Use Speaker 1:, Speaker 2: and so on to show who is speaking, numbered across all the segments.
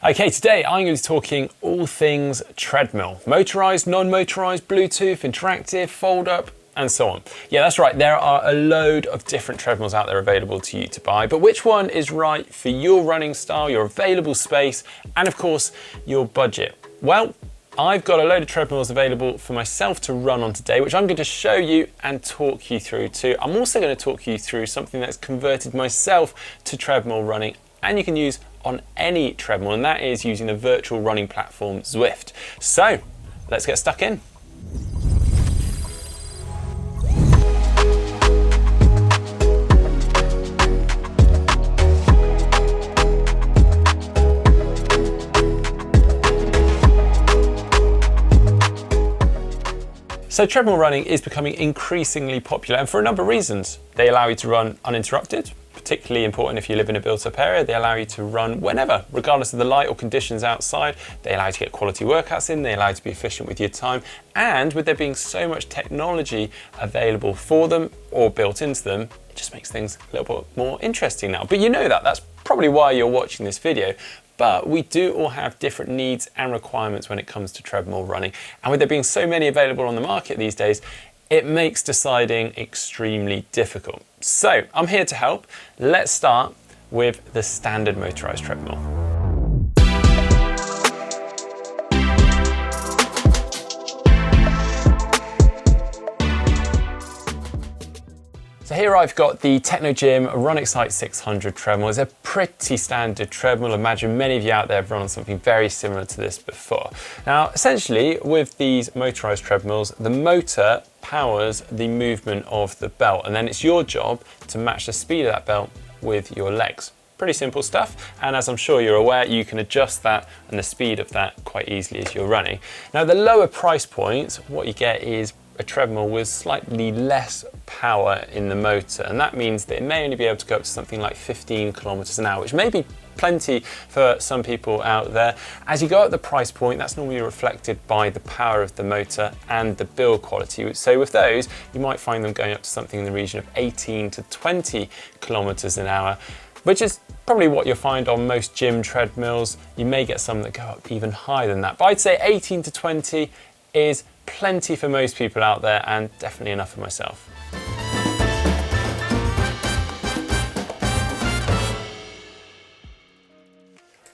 Speaker 1: Okay, today I'm going to be talking all things treadmill. Motorised, non-motorised, Bluetooth, interactive, fold up, and so on. Yeah, that's right, there are a load of different treadmills out there available to you to buy, but which one is right for your running style, your available space, and of course, your budget? Well, I've got a load of treadmills available for myself to run on today, which I'm going to show you and talk you through too. I'm also going to talk you through something that's converted myself to treadmill running, and you can use on any treadmill, and that is using the virtual running platform Zwift. So let's get stuck in. So treadmill running is becoming increasingly popular, and for a number of reasons. They allow you to run uninterrupted, particularly important if you live in a built-up area. They allow you to run whenever, regardless of the light or conditions outside. They allow you to get quality workouts in. They allow you to be efficient with your time. And with there being so much technology available for them or built into them, it just makes things a little bit more interesting now. But you know that. That's probably why you're watching this video. But we do all have different needs and requirements when it comes to treadmill running. And with there being so many available on the market these days, it makes deciding extremely difficult. So I'm here to help. Let's start with the standard motorized treadmill. So here I've got the Technogym Run Excite 600 treadmill. It's a pretty standard treadmill. I imagine many of you out there have run on something very similar to this before. Now, essentially with these motorized treadmills, the motor powers the movement of the belt, and then it's your job to match the speed of that belt with your legs. Pretty simple stuff, and as I'm sure you're aware, you can adjust that and the speed of that quite easily as you're running. Now, the lower price point, what you get is a treadmill with slightly less power in the motor, and that means that it may only be able to go up to something like 15 kilometers an hour, which may be plenty for some people out there. As you go up the price point, that's normally reflected by the power of the motor and the build quality. So with those, you might find them going up to something in the region of 18 to 20 kilometers an hour, which is probably what you'll find on most gym treadmills. You may get some that go up even higher than that, but I'd say 18 to 20 is plenty for most people out there, and definitely enough for myself.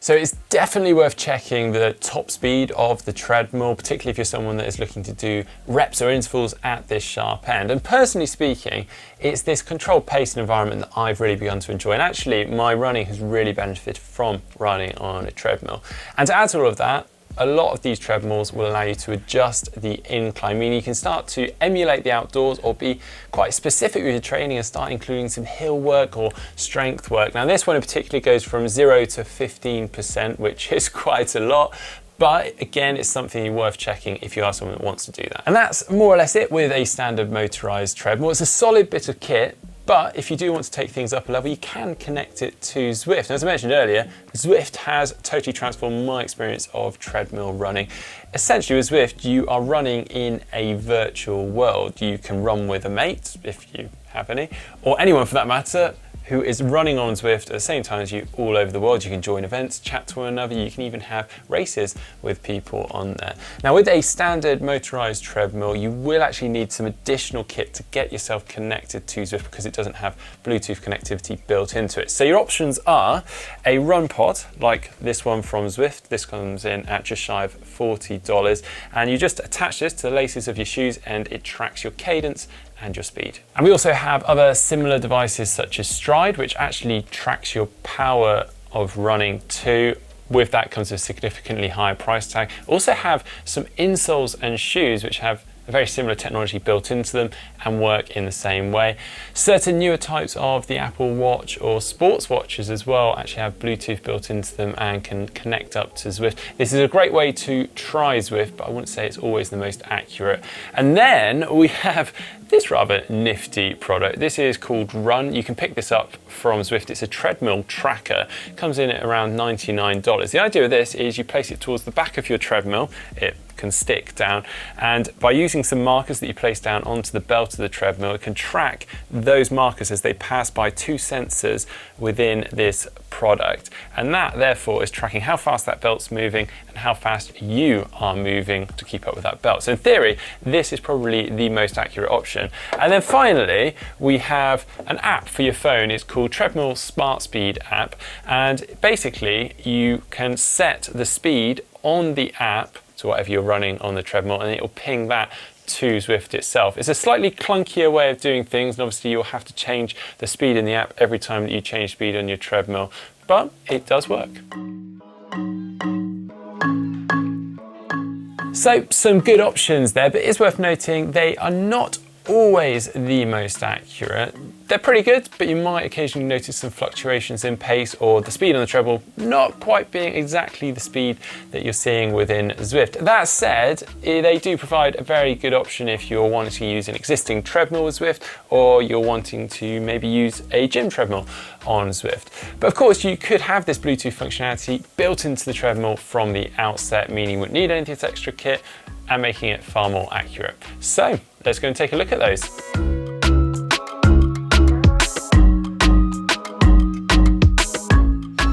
Speaker 1: So it's definitely worth checking the top speed of the treadmill, particularly if you're someone that is looking to do reps or intervals at this sharp end. And personally speaking, it's this controlled pace and environment that I've really begun to enjoy. And actually, my running has really benefited from running on a treadmill. And to add to all of that, a lot of these treadmills will allow you to adjust the incline, meaning you can start to emulate the outdoors or be quite specific with your training and start including some hill work or strength work. Now this one in particular goes from 0 to 15%, which is quite a lot. But again, it's something worth checking if you are someone that wants to do that. And that's more or less it with a standard motorized treadmill. It's a solid bit of kit, but if you do want to take things up a level, you can connect it to Zwift. And as I mentioned earlier, Zwift has totally transformed my experience of treadmill running. Essentially with Zwift, you are running in a virtual world. You can run with a mate, if you have any, or anyone for that matter, who is running on Zwift at the same time as you all over the world. You can join events, chat to one another, you can even have races with people on there. Now with a standard motorized treadmill, you will actually need some additional kit to get yourself connected to Zwift because it doesn't have Bluetooth connectivity built into it. So your options are a run pod, like this one from Zwift. This comes in at just shy of $40, and you just attach this to the laces of your shoes and it tracks your cadence and your speed. And we also have other similar devices such as Stride, which actually tracks your power of running too. With that comes a significantly higher price tag. Also have some insoles and shoes which have a very similar technology built into them and work in the same way. Certain newer types of the Apple Watch or sports watches as well actually have Bluetooth built into them and can connect up to Zwift. This is a great way to try Zwift, but I wouldn't say it's always the most accurate. And then we have this rather nifty product. This is called Run. You can pick this up from Zwift. It's a treadmill tracker. It comes in at around $99. The idea of this is you place it towards the back of your treadmill. It can stick down. And by using some markers that you place down onto the belt of the treadmill, it can track those markers as they pass by two sensors within this product. And that therefore is tracking how fast that belt's moving and how fast you are moving to keep up with that belt. So in theory, this is probably the most accurate option. And then finally, we have an app for your phone. It's called Treadmill Smart Speed app. And basically you can set the speed on the app to whatever you're running on the treadmill, and it will ping that to Zwift itself. It's a slightly clunkier way of doing things, and obviously you'll have to change the speed in the app every time that you change speed on your treadmill, but it does work. So some good options there, but it's worth noting they are not always the most accurate. They're pretty good, but you might occasionally notice some fluctuations in pace or the speed on the treadmill not quite being exactly the speed that you're seeing within Zwift. That said, they do provide a very good option if you're wanting to use an existing treadmill with Zwift, or you're wanting to maybe use a gym treadmill on Zwift. But of course, you could have this Bluetooth functionality built into the treadmill from the outset, meaning you wouldn't need any of this extra kit and making it far more accurate. So let's go and take a look at those.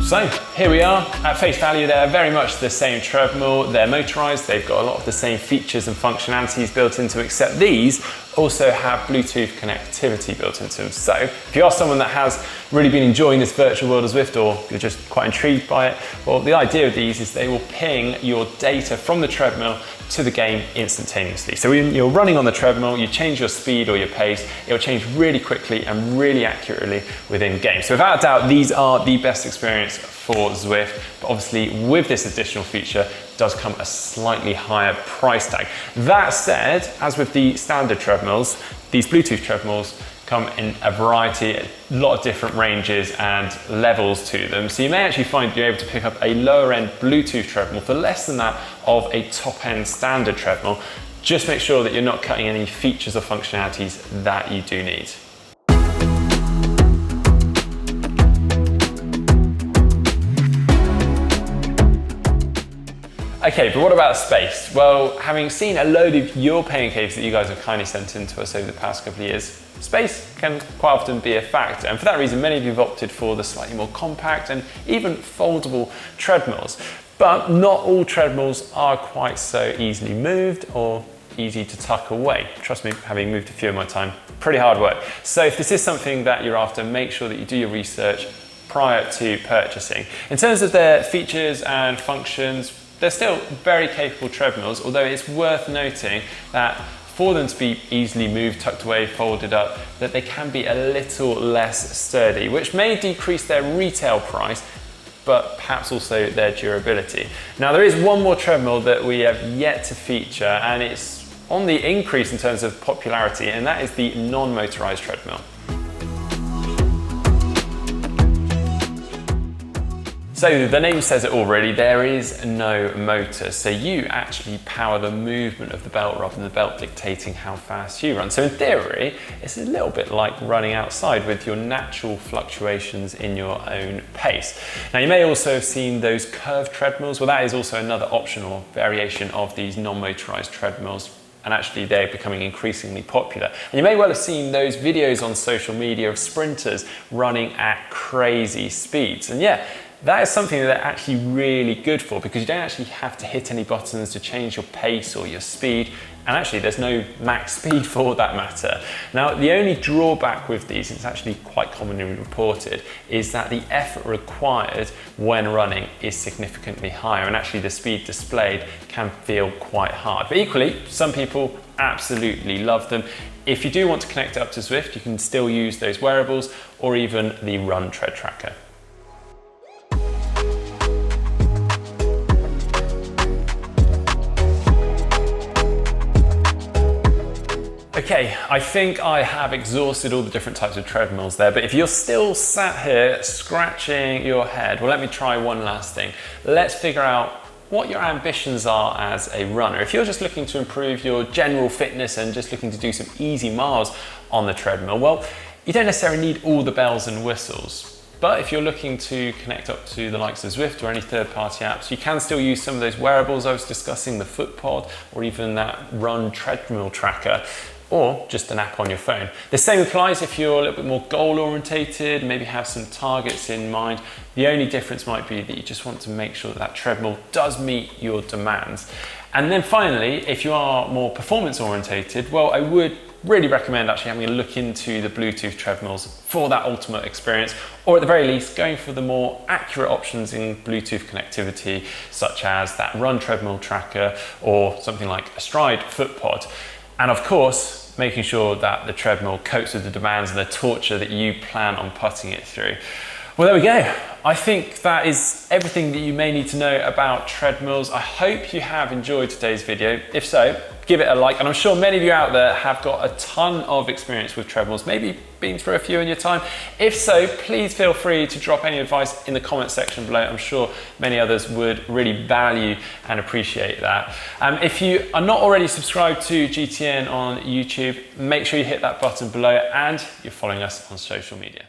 Speaker 1: So here we are. At face value, they're very much the same treadmill. They're motorized. They've got a lot of the same features and functionalities built into them, except these also have Bluetooth connectivity built into them. So if you are someone that has really been enjoying this virtual world of Zwift, or you're just quite intrigued by it, well, the idea of these is they will ping your data from the treadmill to the game instantaneously. So when you're running on the treadmill, you change your speed or your pace, it'll change really quickly and really accurately within game. So without a doubt, these are the best experience for Zwift, but obviously with this additional feature does come a slightly higher price tag. That said, as with the standard treadmills, these Bluetooth treadmills come in a variety, a lot of different ranges and levels to them. So you may actually find you're able to pick up a lower end Bluetooth treadmill for less than that of a top end standard treadmill. Just make sure that you're not cutting any features or functionalities that you do need. Okay, but what about space? Well, having seen a load of your paying caves that you guys have kindly sent in to us over the past couple of years, space can quite often be a factor. And for that reason, many of you have opted for the slightly more compact and even foldable treadmills. But not all treadmills are quite so easily moved or easy to tuck away. Trust me, having moved a few in my time, pretty hard work. So if this is something that you're after, make sure that you do your research prior to purchasing. In terms of their features and functions, they're still very capable treadmills, although it's worth noting that for them to be easily moved, tucked away, folded up, that they can be a little less sturdy, which may decrease their retail price, but perhaps also their durability. Now, there is one more treadmill that we have yet to feature, and it's on the increase in terms of popularity, and that is the non-motorized treadmill. So the name says it all really, there is no motor. So you actually power the movement of the belt rather than the belt dictating how fast you run. So in theory, it's a little bit like running outside with your natural fluctuations in your own pace. Now you may also have seen those curved treadmills. Well, that is also another optional variation of these non-motorized treadmills. And actually they're becoming increasingly popular. And you may well have seen those videos on social media of sprinters running at crazy speeds. And yeah, that is something that they're actually really good for, because you don't actually have to hit any buttons to change your pace or your speed. And actually there's no max speed for that matter. Now, the only drawback with these, it's actually quite commonly reported, is that the effort required when running is significantly higher, and actually the speed displayed can feel quite hard. But equally, some people absolutely love them. If you do want to connect it up to Zwift, you can still use those wearables or even the Run Tread Tracker. Okay, I think I have exhausted all the different types of treadmills there, but if you're still sat here scratching your head, well, let me try one last thing. Let's figure out what your ambitions are as a runner. If you're just looking to improve your general fitness and just looking to do some easy miles on the treadmill, well, you don't necessarily need all the bells and whistles. But if you're looking to connect up to the likes of Zwift or any third-party apps, you can still use some of those wearables I was discussing, the FootPod, or even that Run Treadmill tracker, or just an app on your phone. The same applies if you're a little bit more goal-orientated, maybe have some targets in mind. The only difference might be that you just want to make sure that that treadmill does meet your demands. And then finally, if you are more performance-orientated, well, I would really recommend actually having a look into the Bluetooth treadmills for that ultimate experience, or at the very least going for the more accurate options in Bluetooth connectivity, such as that Run Treadmill tracker or something like a Stride FootPod. And of course, making sure that the treadmill copes with the demands and the torture that you plan on putting it through. Well, there we go. I think that is everything that you may need to know about treadmills. I hope you have enjoyed today's video. If so, give it a like. And I'm sure many of you out there have got a ton of experience with treadmills, maybe been through a few in your time. If so, please feel free to drop any advice in the comment section below. I'm sure many others would really value and appreciate that. If you are not already subscribed to GTN on YouTube, make sure you hit that button below and you're following us on social media.